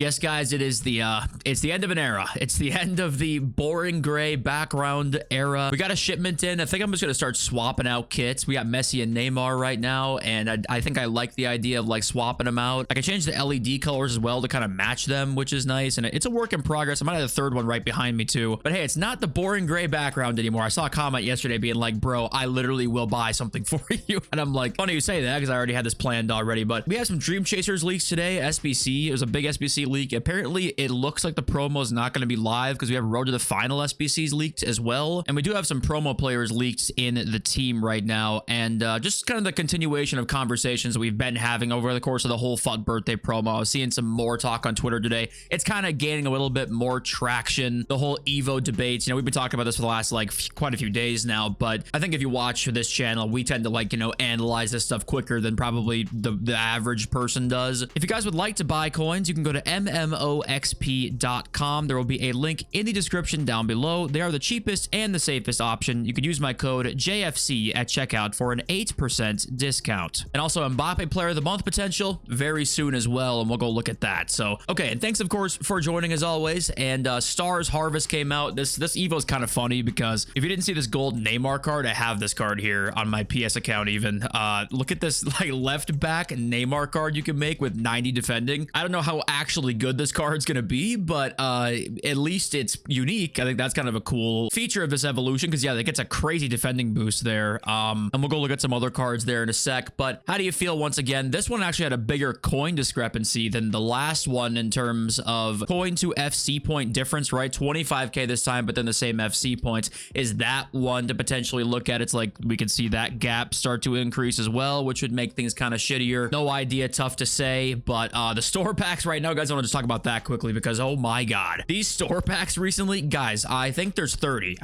Yes, guys, it's the end of an era. It's the end of the boring gray background era. We got a shipment in. I think I'm just gonna start swapping out kits. We got Messi and Neymar right now, and I think I like the idea of like swapping them out. I can change the LED colors as well to kind of match them, which is nice. And it's a work in progress. I might have the third one right behind me too. But hey, it's not the boring gray background anymore. I saw a comment yesterday being like, bro, I literally will buy something for you. And I'm like, funny you say that because I already had this planned already. But we have some Dream Chasers leaks today. SBC. It was a big SBC leak. Apparently, it looks like the promo is not going to be live because we have Road to the Final SBCs leaked as well. And we do have some promo players leaked in the team right now. And just kind of the continuation of conversations that we've been having over the course of the whole FUT birthday promo. I was seeing some more talk on Twitter today. It's kind of gaining a little bit more traction. The whole Evo debates, you know, we've been talking about this for the last like quite a few days now. But I think if you watch this channel, we tend to like, you know, analyze this stuff quicker than probably the average person does. If you guys would like to buy coins, you can go to MMOXP.com. There will be a link in the description down below. They are the cheapest and the safest option. You can use my code JFC at checkout for an 8% discount. And also Mbappé Player of the Month potential very soon as well, and we'll go look at that. So, okay, and thanks of course for joining as always. And Stars Harvest came out. This Evo is kind of funny because if you didn't see this gold Neymar card, I have this card here on my PS account even. Look at this like left back Neymar card you can make with 90 defending. I don't know how actually good this card's gonna be, but at least it's unique. I think that's kind of a cool feature of this evolution because yeah, it gets a crazy defending boost there. And we'll go look at some other cards there in a sec. But how do you feel once again? This one actually had a bigger coin discrepancy than the last one in terms of coin to FC point difference, right? 25k this time, but then the same FC points. Is that one to potentially look at? It's like we can see that gap start to increase as well, which would make things kind of shittier. No idea, tough to say. But the store packs right now, guys, I want to just talk about that quickly because oh my god, these store packs recently, guys, I think there's 30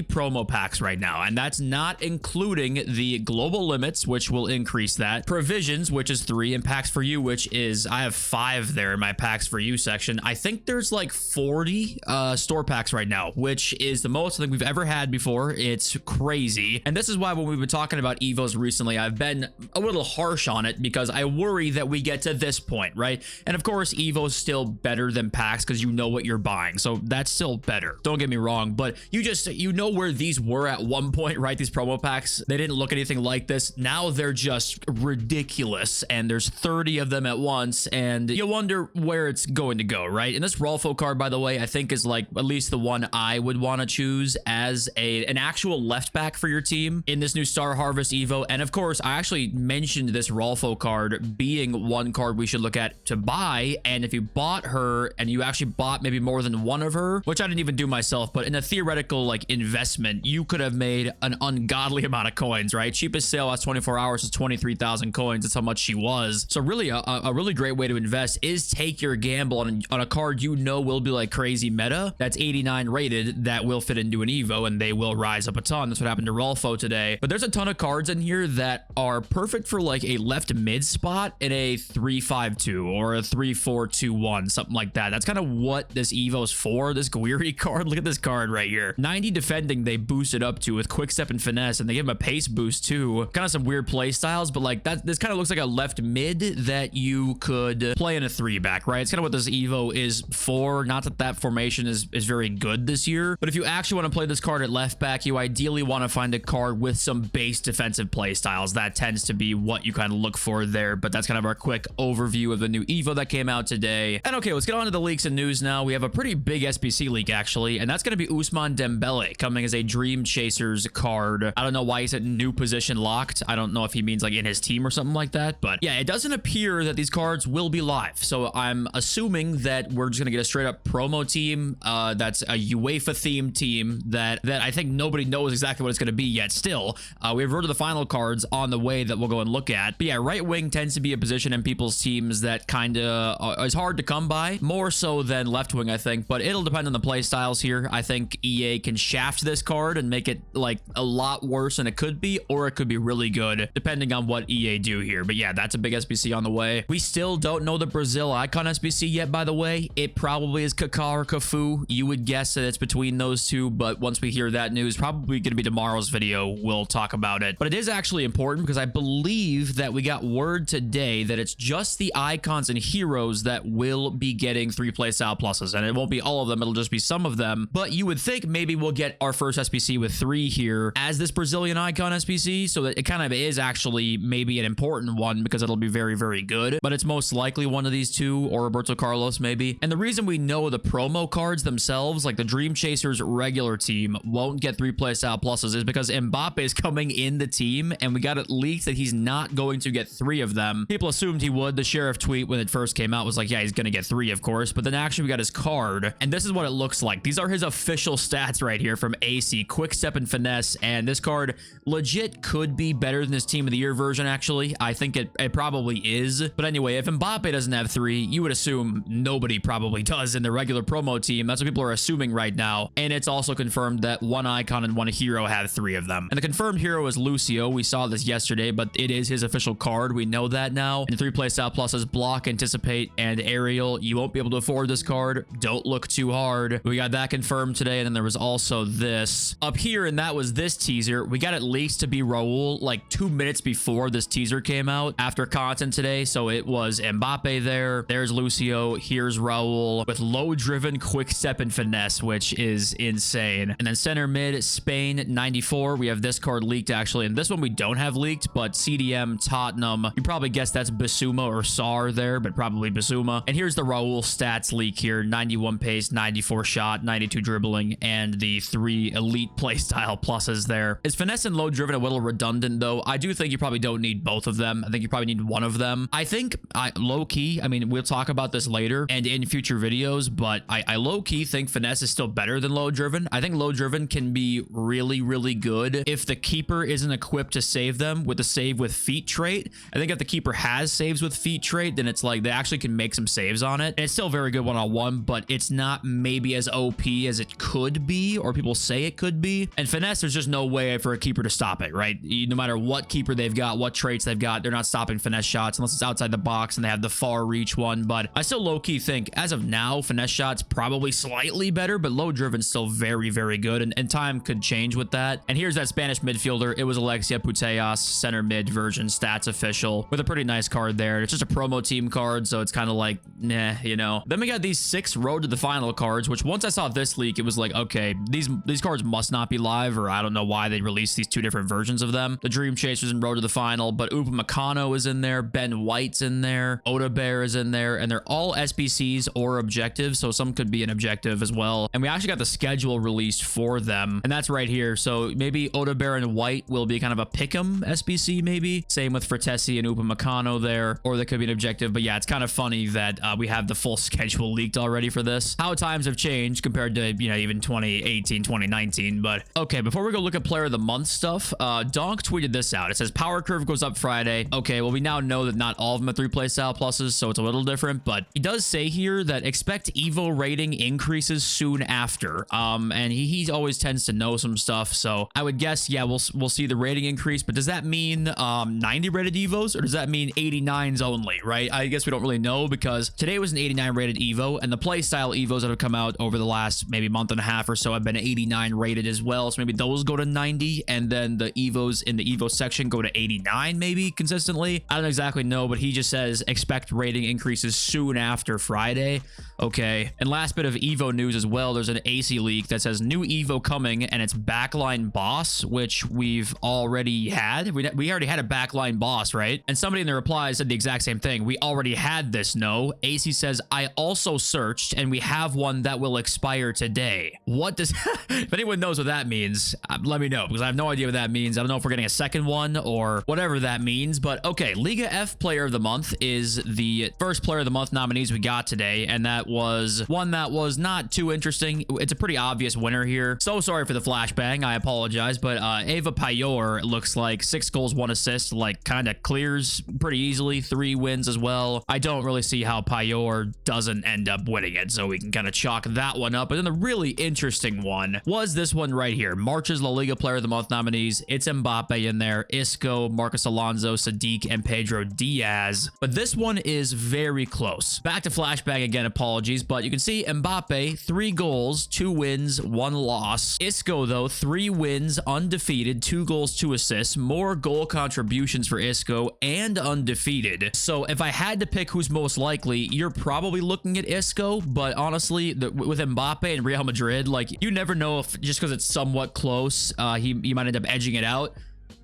promo packs right now, and that's not including the global limits, which will increase that, provisions, which is 3, and packs for you, which is I have 5 there in my packs for you section. I think there's like 40 store packs right now, which is the most I think we've ever had before. It's crazy. And this is why when we've been talking about Evos recently, I've been a little harsh on it because I worry that we get to this point, right? And of course, Evo is still better than packs because you know what you're buying, so that's still better, don't get me wrong. But you know where these were at one point, right? These promo packs, they didn't look anything like this. Now they're just ridiculous, and there's 30 of them at once, and you wonder where it's going to go, right? And this Rolfo card, by the way, I think is like at least the one I would want to choose as an actual left back for your team in this new Star Harvest Evo. And of course, I actually mentioned this Rolfo card being one card we should look at to buy. And if you bought her and you actually bought maybe more than one of her, which I didn't even do myself, but in a theoretical like investment, you could have made an ungodly amount of coins, right? Cheapest sale last 24 hours is 23,000 coins. That's how much she was. So really a really great way to invest is take your gamble on a card you know will be like crazy meta, that's 89 rated, that will fit into an Evo, and they will rise up a ton. That's what happened to Rolfo today. But there's a ton of cards in here that are perfect for like a left mid spot in a 3-5-2 or a 3-4-2-1, something like that. That's kind of what this Evo's for. This Guiri card, look at this card right here. 90 defending they boosted up to with quick step and finesse, and they give him a pace boost too. Kind of some weird play styles, but like that, this kind of looks like a left mid that you could play in a 3-back, right? It's kind of what this Evo is for. Not that that formation is very good this year, but if you actually want to play this card at left back, you ideally want to find a card with some base defensive play styles. That tends to be what you kind of look for there. But that's kind of our quick overview of the new Evo that came out today. And okay, let's get on to the leaks and news now. We have a pretty big SBC leak actually, and that's going to be Ousmane Dembele coming as a Dream Chasers card. I don't know why he said new position locked. I don't know if he means like in his team or something like that, but yeah, it doesn't appear that these cards will be live. So I'm assuming that we're just going to get a straight up promo team that's a UEFA themed team that I think nobody knows exactly what it's going to be yet still. We have Road to the Final cards on the way that we'll go and look at. But yeah, right wing tends to be a position in people's teams that kind of is hard to come by, more so than left wing, I think. But it'll depend on the play styles here. I think EA can shaft this card and make it like a lot worse than it could be, or it could be really good depending on what EA do here. But yeah, that's a big SBC on the way. We still don't know the Brazil icon SBC yet, by the way. It probably is Kaká or Cafu. You would guess that it's between those two, but once we hear that news, probably going to be tomorrow's video, we'll talk about it. But it is actually important because I believe that we got word today that it's just the icons and heroes heroes that will be getting 3 playstyle pluses, and it won't be all of them, it'll just be some of them. But you would think maybe we'll get our first SBC with 3 here as this Brazilian icon SBC, so that it kind of is actually maybe an important one because it'll be very, very good. But it's most likely one of these two, or Roberto Carlos maybe. And the reason we know the promo cards themselves, like the Dream Chasers regular team, won't get 3 playstyle pluses is because Mbappé is coming in the team, and we got it leaked that he's not going to get 3 of them. People assumed he would. The sheriff tweet when it first came out was like, yeah, he's gonna get 3, of course. But then actually we got his card, and this is what it looks like. These are his official stats right here from AC, quick step and finesse, and this card legit could be better than his team of the year version. Actually, I think it probably is. But anyway, if Mbappe doesn't have 3, you would assume nobody probably does in the regular promo team. That's what people are assuming right now. And it's also confirmed that 1 icon and 1 hero have 3 of them, and the confirmed hero is Lucio. We saw this yesterday, but it is his official card. We know that now. And 3 playstyle pluses: block, anticipate, and aerial. You won't be able to afford this card. Don't look too hard. We got that confirmed today. And then there was also this up here, and that was this teaser. We got it leaked to be Raul like 2 minutes before this teaser came out after content today. So it was Mbappe there. There's Lucio. Here's Raul with low driven, quick step, and finesse, which is insane. And then center mid, Spain 94. We have this card leaked actually, and this one we don't have leaked, but CDM Tottenham. You probably guess that's Basuma or Sar there, but probably Basuma. And here's the Raul stats leak here: 91 pace, 94 shot, 92 dribbling, and the 3 elite playstyle pluses there. Is finesse and low driven a little redundant though? I do think you probably don't need both of them. I think you probably need one of them. I think low key, I mean, we'll talk about this later and in future videos, but I low key think finesse is still better than low driven. I think low driven can be really, really good if the keeper isn't equipped to save them with the save with feet trait. I think if the keeper has saves with feet trait, then it's like they actually can make some saves on it. And it's still very good one-on-one, but it's not maybe as OP as it could be, or people say it could be. And finesse, there's just no way for a keeper to stop it, right? No matter what keeper they've got, what traits they've got, they're not stopping finesse shots unless it's outside the box and they have the far reach one. But I still low-key think, as of now, finesse shots probably slightly better, but low driven still very, very good. And time could change with that. And here's that Spanish midfielder. It was Alexia Putellas, center mid version, stats official, with a pretty nice card there. It's just a promo team card, so it's kind of like, nah, you know. Then we got these 6 road to the final cards, which once I saw this leak, it was like, okay, these cards must not be live, or I don't know why they released these 2 different versions of them. The Dream Chasers and road to the final, but Upamecano is in there, Ben White's in there, Odebear is in there, and they're all SBCs or objectives, so some could be an objective as well. And we actually got the schedule released for them, and that's right here. So maybe Odebear and White will be kind of a pick'em SBC, maybe. Same with Fratesi and Upamecano there, or there could be an objective. But yeah, it's kind of funny that we have the full schedule leaked already for this. How times have changed compared to, you know, even 2018, 2019. But okay, before we go look at player of the month stuff, Donk tweeted this out. It says power curve goes up Friday. Okay, well, we now know that not all of them are 3 playstyle pluses, so it's a little different, but he does say here that expect Evo rating increases soon after. And he always tends to know some stuff, so I would guess, yeah, we'll see the rating increase. But does that mean 90 rated Evos, or does that mean 89s only, right? I guess we don't really know, because today was an 89 rated Evo, and the playstyle Evos that have come out over the last maybe month and a half or so have been 89 rated as well. So maybe those go to 90, and then the Evos in the Evo section go to 89 maybe consistently. I don't exactly know, but he just says expect rating increases soon after Friday. Okay. And last bit of Evo news as well. There's an AC leak that says new Evo coming, and it's backline boss, which we've already had. We already had a backline boss, right? And somebody in the replies said the exact same thing. We already had this. No. AC says, I also searched, and we have one that will expire today. What does... If anyone knows what that means, let me know, because I have no idea what that means. I don't know if we're getting a second one or whatever that means. But okay, Liga F player of the month is the first player of the month nominees we got today, and that was one that was not too interesting. It's a pretty obvious winner here. So sorry for the flashbang. I apologize, but Eva Payor looks like 6 goals, 1 assist, like kind of clears pretty easily. 3 wins as well. I don't really see how Payor doesn't end up winning it, so we can kind of chalk that one up. But then the really interesting one was this one right here. March's La Liga player of the month nominees. It's Mbappe in there, Isco, Marcos Alonso, Sadiq, and Pedro Diaz. But this one is very close. Back to flashbang again, apologies, but you can see Mbappe, 3 goals, 2 wins, 1 loss. Isco, though, 3 wins, undefeated, 2 goals, 2 assists, more goal contributions for Isco, and undefeated. So if I had to pick who's most most likely you're probably looking at Isco, but honestly, with Mbappe and Real Madrid, like, you never know if just because it's somewhat close, he might end up edging it out.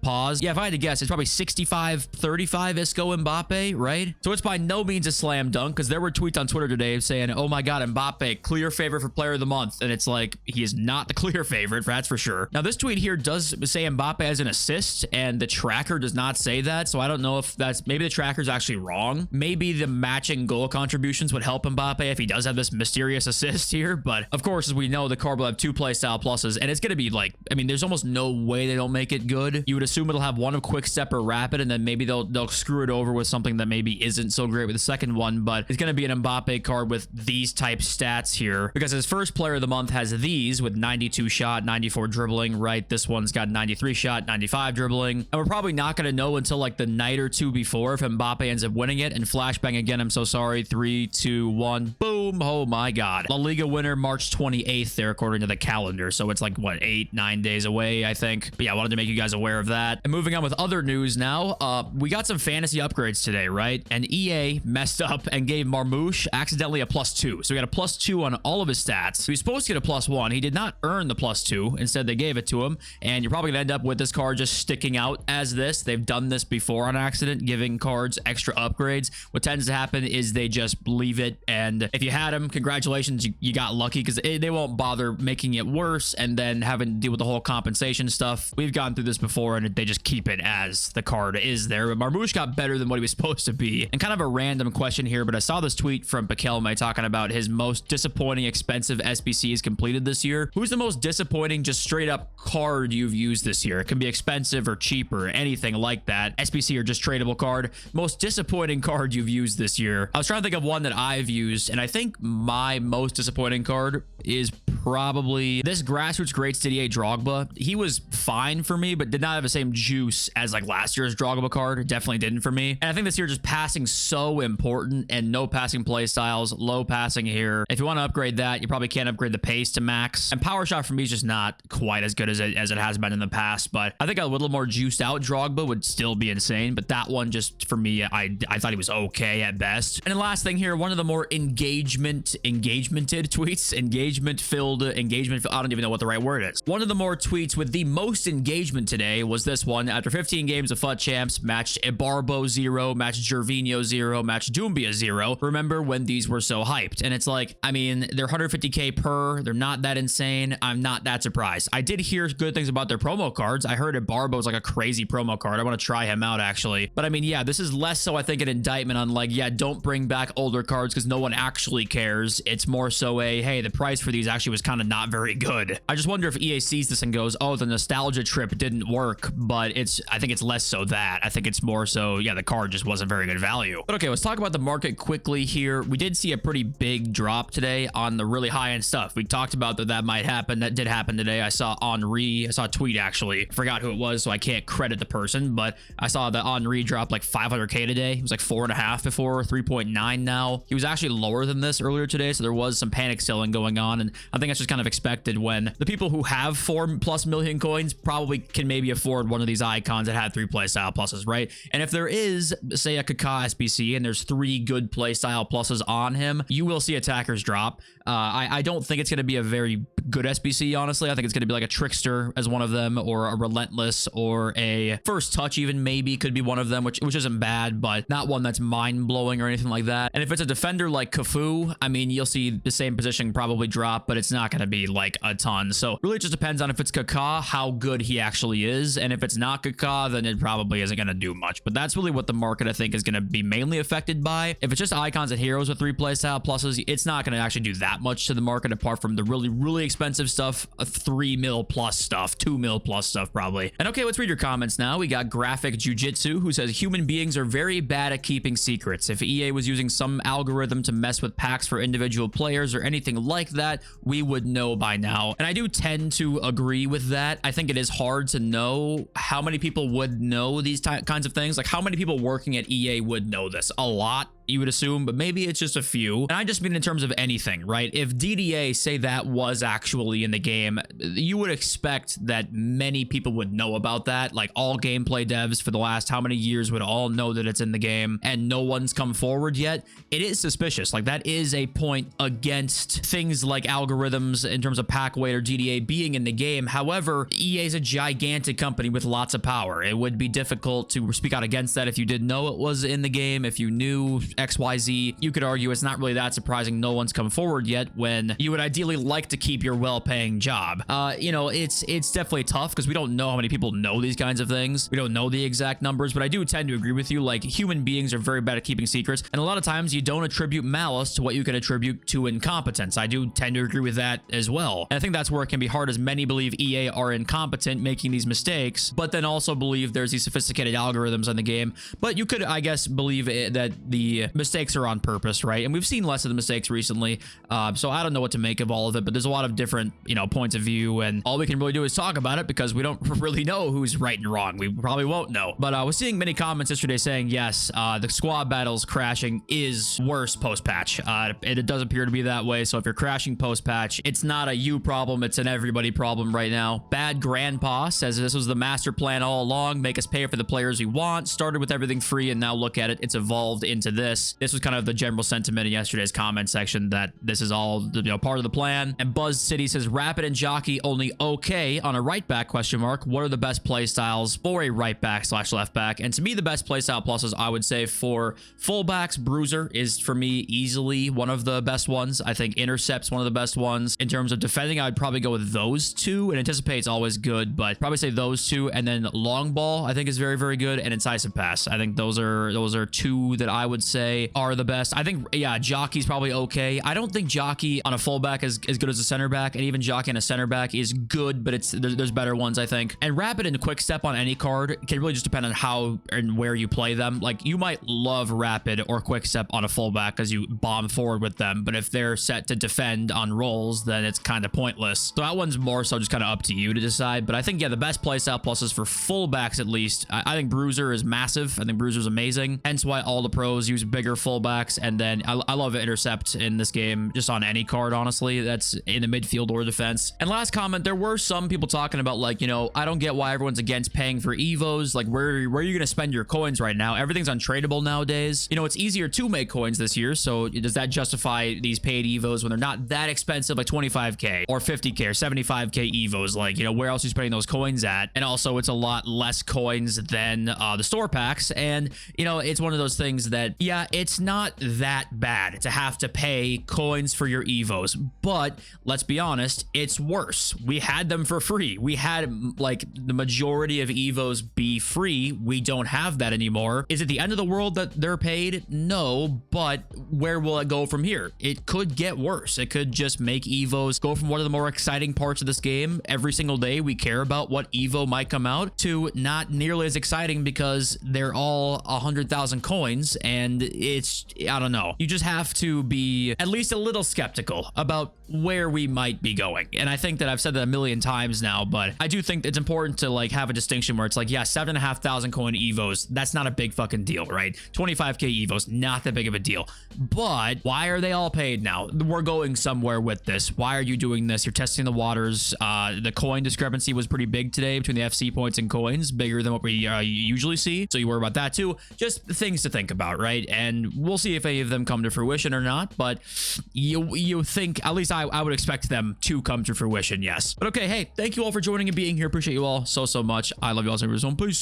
Pause. Yeah, if I had to guess, it's probably 65-35 Isco Mbappe, right? So it's by no means a slam dunk, because there were tweets on Twitter today saying, oh my god, Mbappe, clear favorite for player of the month. And it's like, he is not the clear favorite, that's for sure. Now, this tweet here does say Mbappe has an assist, and the tracker does not say that. So I don't know if that's, maybe the tracker's actually wrong. Maybe the matching goal contributions would help Mbappe if he does have this mysterious assist here. But of course, as we know, the card will have 2 playstyle pluses, and it's going to be like, I mean, there's almost no way they don't make it good. You would assume it'll have one of quick step or rapid, and then maybe they'll screw it over with something that maybe isn't so great with the second one. But it's going to be an Mbappe card with these type stats here, because his first player of the month has these with 92 shot, 94 dribbling, right? This one's got 93 shot, 95 dribbling, and we're probably not going to know until like the night or two before if Mbappe ends up winning it. And flashbang again, I'm so sorry. 3, 2, 1, boom. Oh my god, La Liga winner March 28th there according to the calendar, so it's like what, 8-9 days away, I think. But yeah, I wanted to make you guys aware of that. And moving on with other news now, we got some fantasy upgrades today, right? And EA messed up and gave Marmouche accidentally a +2. So we got a +2 on all of his stats. He was supposed to get a +1. He did not earn the +2. Instead, they gave it to him. And you're probably going to end up with this card just sticking out as this. They've done this before on accident, giving cards extra upgrades. What tends to happen is they just leave it. And if you had him, congratulations, you got lucky, because they won't bother making it worse and then having to deal with the whole compensation stuff. We've gone through this before, and they just keep it as the card is there. But Marmouche got better than what he was supposed to be. And kind of a random question here, but I saw this tweet from Pakelme talking about his most disappointing expensive SBCs completed this year. Who's the most disappointing, just straight up card you've used this year? It can be expensive or cheap or anything like that. SBC or just tradable card. Most disappointing card you've used this year. I was trying to think of one that I've used, and I think my most disappointing card is probably this Grassroots Greats Didier Drogba. He was fine for me, but did not have the same juice as like last year's Drogba card. It definitely didn't for me. And I think this year just passing so important, and no passing play styles, low passing here. If you want to upgrade that, you probably can't upgrade the pace to max. And power shot for me is just not quite as good as it has been in the past. But I think a little more juiced out Drogba would still be insane. But that one just for me, I thought he was okay at best. And the last thing here, one of the more engagemented tweets, I don't even know what the right word is. One of the more tweets with the most engagement today was this one. After 15 games of FUT Champs, matched Ibarbo 0, matched Gervinho 0, matched Doumbia 0. Remember when these were so hyped? And it's like, I mean, they're 150k per. They're not that insane. I'm not that surprised. I did hear good things about their promo cards. I heard Ibarbo is like a crazy promo card. I want to try him out actually. But I mean, yeah, this is less so I think an indictment on like, yeah, don't bring back older cards because no one actually cares. It's more so a, hey, the price for these actually was kind of not very good. I just wonder if EA sees this and goes, oh, the nostalgia trip didn't work, but I think it's less so that. I think it's more so, yeah, the card just wasn't very good value. But okay, let's talk about the market quickly here. We did see a pretty big drop today on the really high-end stuff. We talked about that might happen. That did happen today. I saw a tweet actually. I forgot who it was, so I can't credit the person, but I saw that Henry dropped like 500k today. He was like 4.5 before, 3.9 now. He was actually lower than this earlier today, so there was some panic selling going on, and I think that's just kind of expected when the people who have 4+ million coins probably can maybe afford one of these icons that had 3 playstyle pluses, right? And if there is, say, a Kaká SBC and there's 3 good playstyle pluses on him, you will see attackers drop. I don't think it's going to be a very good SBC, honestly. I think it's going to be like a Trickster as one of them, or a Relentless, or a First Touch even maybe could be one of them, which isn't bad, but not one that's mind-blowing or anything like that. And if it's a defender like Cafu, I mean, you'll see the same position probably drop, but it's not going to be like a ton. So really it just depends on if it's Kaká, how good he actually is. And if it's not Kaká, then it probably isn't going to do much. But that's really what the market, I think, is going to be mainly affected by. If it's just icons and heroes with 3 playstyle pluses, it's not going to actually do that much to the market apart from the really, really expensive stuff, 3 mil plus stuff, 2 mil plus stuff probably. And okay, let's read your comments now. We got Graphic Jiu-Jitsu who says, human beings are very bad at keeping secrets. If EA was using some algorithm to mess with packs for individual players or anything like that, we would know by now. And I do tend to agree with that. I think it is hard to know how many people would know these kinds of things. Like how many people working at EA would know this? A lot. you would assume, but maybe it's just a few. And I just mean in terms of anything, right? If DDA, say that was actually in the game, you would expect that many people would know about that. Like all gameplay devs for the last how many years would all know that it's in the game, and no one's come forward yet. It is suspicious. Like that is a point against things like algorithms in terms of pack weight or DDA being in the game. However, EA is a gigantic company with lots of power. It would be difficult to speak out against that if you didn't know it was in the game. If you knew XYZ, you could argue it's not really that surprising no one's come forward yet when you would ideally like to keep your well-paying job. You know, it's definitely tough because we don't know how many people know these kinds of things. We don't know the exact numbers, but I do tend to agree with you. Like human beings are very bad at keeping secrets, and a lot of times you don't attribute malice to what you can attribute to incompetence. I do tend to agree with that as well. And I think that's where it can be hard, as many believe EA are incompetent making these mistakes, but then also believe there's these sophisticated algorithms in the game. But you could, I guess, believe that the mistakes are on purpose, right? And we've seen less of the mistakes recently, so I don't know what to make of all of it, but there's a lot of different, you know, points of view, and all we can really do is talk about it because we don't really know who's right and wrong. We probably won't know. But I was seeing many comments yesterday saying, yes, the squad battles crashing is worse post-patch. It does appear to be that way, so if you're crashing post-patch, it's not a you problem, it's an everybody problem right now. Bad Grandpa says this was the master plan all along, make us pay for the players we want, started with everything free, and now look at it, it's evolved into this. This was kind of the general sentiment in yesterday's comment section, that this is all, you know, part of the plan. And Buzz City says Rapid and Jockey only okay on a right back question mark. What are the best play styles for a right back / left back? And to me, the best play style pluses, I would say for fullbacks, Bruiser is for me easily one of the best ones. I think Intercept's one of the best ones. In terms of defending, I'd probably go with those two, and Anticipate's always good, but probably say those two. And then Long Ball I think is very, very good, and Incisive Pass. I think those are two that I would say are the best. I think, yeah, Jockey's probably okay. I don't think Jockey on a fullback is as good as a center back, and even Jockey on a center back is good, but there's better ones, I think. And Rapid and Quick Step on any card can really just depend on how and where you play them. Like you might love Rapid or Quick Step on a fullback because you bomb forward with them, but if they're set to defend on rolls, then it's kind of pointless. So that one's more so just kind of up to you to decide. But I think, yeah, the best playstyle pluses for fullbacks at least, I think Bruiser is massive. I think Bruiser's amazing, hence why all the pros use bigger fullbacks. And then I love Intercept in this game just on any card, honestly, that's in the midfield or defense. And last comment, there were some people talking about, like, you know, I don't get why everyone's against paying for evos. Like, where are you going to spend your coins right now? Everything's untradeable nowadays. You know, it's easier to make coins this year, so does that justify these paid evos when they're not that expensive, like 25k or 50k or 75k evos? Like, you know, where else are you spending those coins at? And also, it's a lot less coins than the store packs. And, you know, it's one of those things that, yeah, it's not that bad to have to pay coins for your evos, but let's be honest, it's worse. We had them for free. We had like the majority of evos be free. We don't have that anymore. Is it the end of the world that they're paid? No, but where will it go from here? It could get worse. It could just make evos go from one of the more exciting parts of this game. Every single day we care about what evo might come out, to not nearly as exciting because they're all 100,000 coins, and it's, I don't know. You just have to be at least a little skeptical about where we might be going. And I think that I've said that a million times now, but I do think it's important to like have a distinction where it's like, yeah, 7,500 coin evos, that's not a big fucking deal, right? 25k evos, not that big of a deal. But why are they all paid now? We're going somewhere with this. Why are you doing this? You're testing the waters. The coin discrepancy was pretty big today between the FC points and coins, bigger than what we usually see. So you worry about that too. Just things to think about, right? And we'll see if any of them come to fruition or not, but you think, at least I would expect them to come to fruition, yes. But okay, hey, thank you all for joining and being here. Appreciate you all so much. I love you all. Peace.